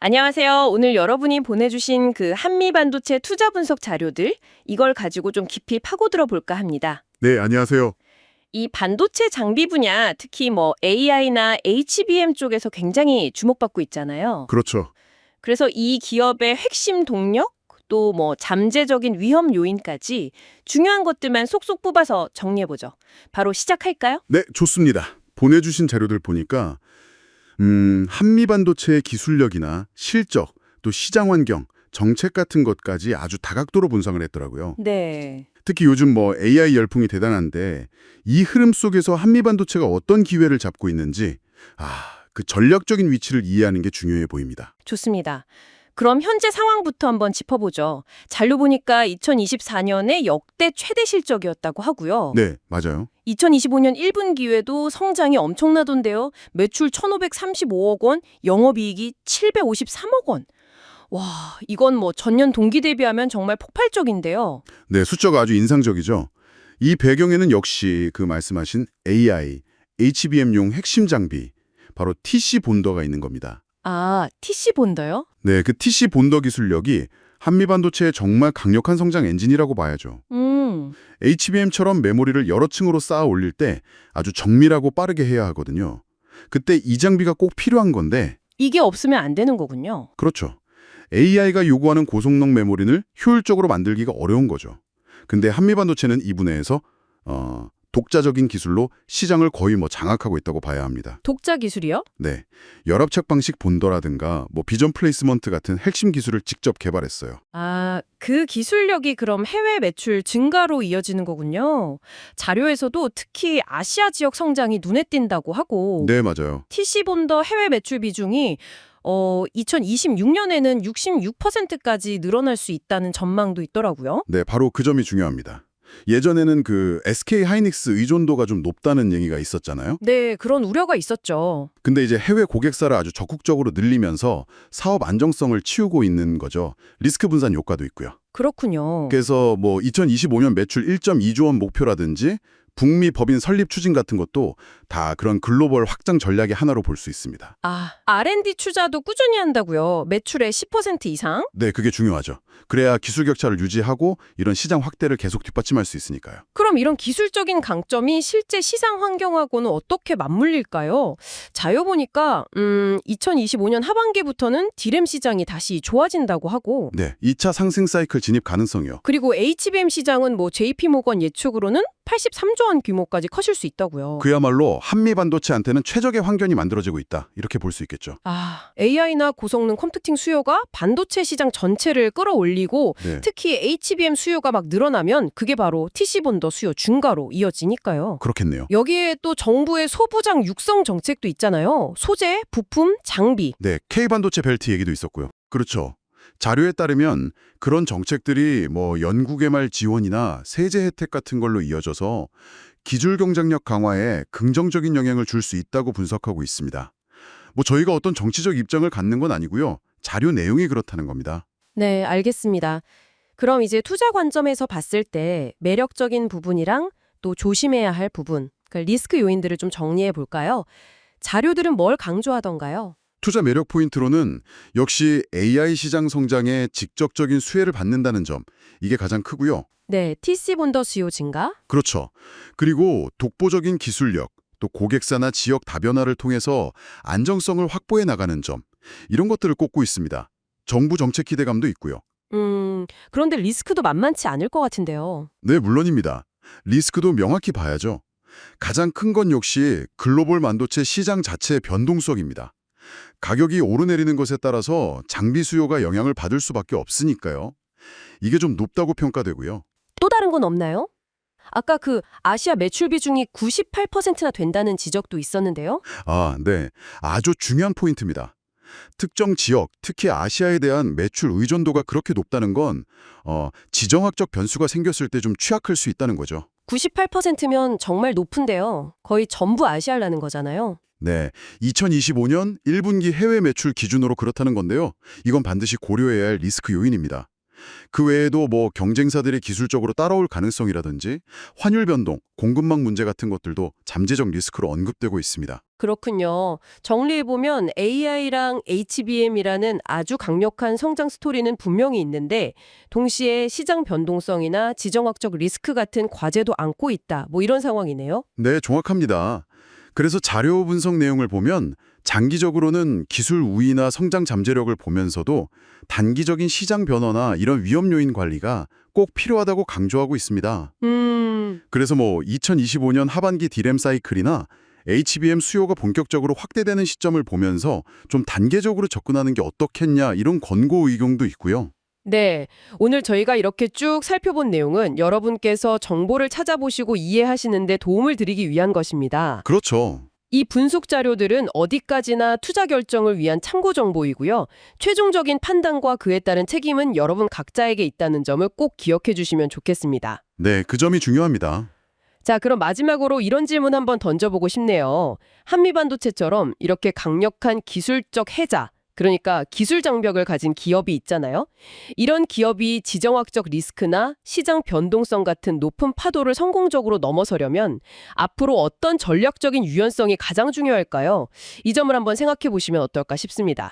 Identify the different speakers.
Speaker 1: 안녕하세요. 오늘 여러분이 보내주신 그 한미반도체 투자 분석 자료들, 이걸 가지고 좀 깊이 파고들어 볼까 합니다.
Speaker 2: 네, 안녕하세요.
Speaker 1: 이 반도체 장비 분야, 특히 뭐 AI나 HBM 쪽에서 굉장히 주목받고 있잖아요.
Speaker 2: 그렇죠.
Speaker 1: 그래서 이 기업의 핵심 동력, 또 뭐 잠재적인 위험 요인까지 중요한 것들만 쏙쏙 뽑아서 정리해보죠. 바로 시작할까요?
Speaker 2: 네, 좋습니다. 보내주신 자료들 보니까 한미반도체의 기술력이나 실적, 또 시장 환경, 정책 같은 것까지 아주 다각도로 분석을 했더라고요.
Speaker 1: 네.
Speaker 2: 특히 요즘 뭐 AI 열풍이 대단한데 이 흐름 속에서 한미반도체가 어떤 기회를 잡고 있는지 그 전략적인 위치를 이해하는 게 중요해 보입니다.
Speaker 1: 좋습니다. 그럼 현재 상황부터 한번 짚어보죠. 자료 보니까 2024년에 역대 최대 실적이었다고 하고요.
Speaker 2: 네, 맞아요.
Speaker 1: 2025년 1분기에도 성장이 엄청나던데요. 매출 1,535억 원, 영업이익이 753억 원. 와, 이건 뭐 전년 동기 대비하면 정말 폭발적인데요.
Speaker 2: 네, 숫자가 아주 인상적이죠. 이 배경에는 역시 그 말씀하신 AI, HBM용 핵심 장비, 바로 TC 본더가 있는 겁니다.
Speaker 1: 아, TC 본더요?
Speaker 2: 네, 그 TC 본더 기술력이 한미반도체의 정말 강력한 성장 엔진이라고 봐야죠. HBM처럼 메모리를 여러 층으로 쌓아 올릴 때 아주 정밀하고 빠르게 해야 하거든요. 그때 이 장비가 꼭 필요한 건데,
Speaker 1: 이게 없으면 안 되는 거군요.
Speaker 2: 그렇죠. AI가 요구하는 고성능 메모리를 효율적으로 만들기가 어려운 거죠. 근데 한미반도체는 이 분야에서 독자적인 기술로 시장을 거의 장악하고 있다고 봐야 합니다.
Speaker 1: 독자 기술이요?
Speaker 2: 네, 열압착 방식 본더라든가 비전 플레이스먼트 같은 핵심 기술을 직접 개발했어요.
Speaker 1: 아, 그 기술력이 그럼 해외 매출 증가로 이어지는 거군요. 자료에서도 특히 아시아 지역 성장이 눈에 띈다고 하고
Speaker 2: 네, 맞아요.
Speaker 1: TC 본더 해외 매출 비중이 2026년에는 66%까지 늘어날 수 있다는 전망도 있더라고요.
Speaker 2: 네, 바로 그 점이 중요합니다. 예전에는 그 SK 하이닉스 의존도가 좀 높다는 얘기가 있었잖아요.
Speaker 1: 네, 그런 우려가 있었죠.
Speaker 2: 근데 이제 해외 고객사를 아주 적극적으로 늘리면서 사업 안정성을 치우고 있는 거죠. 리스크 분산 효과도 있고요.
Speaker 1: 그렇군요.
Speaker 2: 그래서 2025년 매출 1.2조 원 목표라든지 북미 법인 설립 추진 같은 것도 다 그런 글로벌 확장 전략의 하나로 볼 수 있습니다.
Speaker 1: 아, R&D 투자도 꾸준히 한다고요? 매출의 10% 이상?
Speaker 2: 네, 그게 중요하죠. 그래야 기술 격차를 유지하고 이런 시장 확대를 계속 뒷받침할 수 있으니까요.
Speaker 1: 그럼 이런 기술적인 강점이 실제 시장 환경하고는 어떻게 맞물릴까요? 자료 보니까 2025년 하반기부터는 디램 시장이 다시 좋아진다고 하고
Speaker 2: 네, 2차 상승 사이클 진입 가능성이요.
Speaker 1: 그리고 HBM 시장은 JP모건 예측으로는 83조 원 규모까지 커질 수 있다고요.
Speaker 2: 그야말로 한미 반도체한테는 최적의 환경이 만들어지고 있다. 이렇게 볼 수 있겠죠.
Speaker 1: AI나 고성능 컴퓨팅 수요가 반도체 시장 전체를 끌어올리고
Speaker 2: 네.
Speaker 1: 특히 HBM 수요가 막 늘어나면 그게 바로 TC 본더 수요 증가로 이어지니까요.
Speaker 2: 그렇겠네요.
Speaker 1: 여기에 또 정부의 소부장 육성 정책도 있잖아요. 소재, 부품, 장비.
Speaker 2: 네, K반도체 벨트 얘기도 있었고요. 그렇죠. 자료에 따르면 그런 정책들이 연구개발 지원이나 세제 혜택 같은 걸로 이어져서 기술 경쟁력 강화에 긍정적인 영향을 줄 수 있다고 분석하고 있습니다. 저희가 어떤 정치적 입장을 갖는 건 아니고요. 자료 내용이 그렇다는 겁니다.
Speaker 1: 네, 알겠습니다. 그럼 이제 투자 관점에서 봤을 때 매력적인 부분이랑 또 조심해야 할 부분, 그 리스크 요인들을 좀 정리해 볼까요? 자료들은 뭘 강조하던가요?
Speaker 2: 투자 매력 포인트로는 역시 AI 시장 성장에 직접적인 수혜를 받는다는 점, 이게 가장 크고요.
Speaker 1: 네, TC 본더 수요 증가?
Speaker 2: 그렇죠. 그리고 독보적인 기술력, 또 고객사나 지역 다변화를 통해서 안정성을 확보해 나가는 점, 이런 것들을 꼽고 있습니다. 정부 정책 기대감도 있고요.
Speaker 1: 그런데 리스크도 만만치 않을 것 같은데요.
Speaker 2: 네, 물론입니다. 리스크도 명확히 봐야죠. 가장 큰 건 역시 글로벌 반도체 시장 자체의 변동성입니다. 가격이 오르내리는 것에 따라서 장비 수요가 영향을 받을 수밖에 없으니까요. 이게 좀 높다고 평가되고요.
Speaker 1: 또 다른 건 없나요? 아까 그 아시아 매출 비중이 98%나 된다는 지적도 있었는데요.
Speaker 2: 네. 아주 중요한 포인트입니다. 특정 지역, 특히 아시아에 대한 매출 의존도가 그렇게 높다는 건 지정학적 변수가 생겼을 때 좀 취약할 수 있다는 거죠.
Speaker 1: 98%면 정말 높은데요. 거의 전부 아시아라는 거잖아요.
Speaker 2: 네, 2025년 1분기 해외 매출 기준으로 그렇다는 건데요. 이건 반드시 고려해야 할 리스크 요인입니다. 그 외에도 뭐 경쟁사들이 기술적으로 따라올 가능성이라든지 환율 변동, 공급망 문제 같은 것들도 잠재적 리스크로 언급되고 있습니다.
Speaker 1: 그렇군요. 정리해보면 AI랑 HBM이라는 아주 강력한 성장 스토리는 분명히 있는데 동시에 시장 변동성이나 지정학적 리스크 같은 과제도 안고 있다. 뭐 이런 상황이네요.
Speaker 2: 네, 정확합니다. 그래서 자료 분석 내용을 보면 장기적으로는 기술 우위나 성장 잠재력을 보면서도 단기적인 시장 변화나 이런 위험 요인 관리가 꼭 필요하다고 강조하고 있습니다. 그래서 뭐 2025년 하반기 디램 사이클이나 HBM 수요가 본격적으로 확대되는 시점을 보면서 좀 단계적으로 접근하는 게 어떻겠냐 이런 권고 의견도 있고요.
Speaker 1: 네. 오늘 저희가 이렇게 쭉 살펴본 내용은 여러분께서 정보를 찾아보시고 이해하시는데 도움을 드리기 위한 것입니다.
Speaker 2: 그렇죠.
Speaker 1: 이 분석 자료들은 어디까지나 투자 결정을 위한 참고 정보이고요. 최종적인 판단과 그에 따른 책임은 여러분 각자에게 있다는 점을 꼭 기억해 주시면 좋겠습니다.
Speaker 2: 네, 그 점이 중요합니다.
Speaker 1: 자, 그럼 마지막으로 이런 질문 한번 던져보고 싶네요. 한미반도체처럼 이렇게 강력한 기술적 해자, 그러니까 기술 장벽을 가진 기업이 있잖아요. 이런 기업이 지정학적 리스크나 시장 변동성 같은 높은 파도를 성공적으로 넘어서려면 앞으로 어떤 전략적인 유연성이 가장 중요할까요? 이 점을 한번 생각해 보시면 어떨까 싶습니다.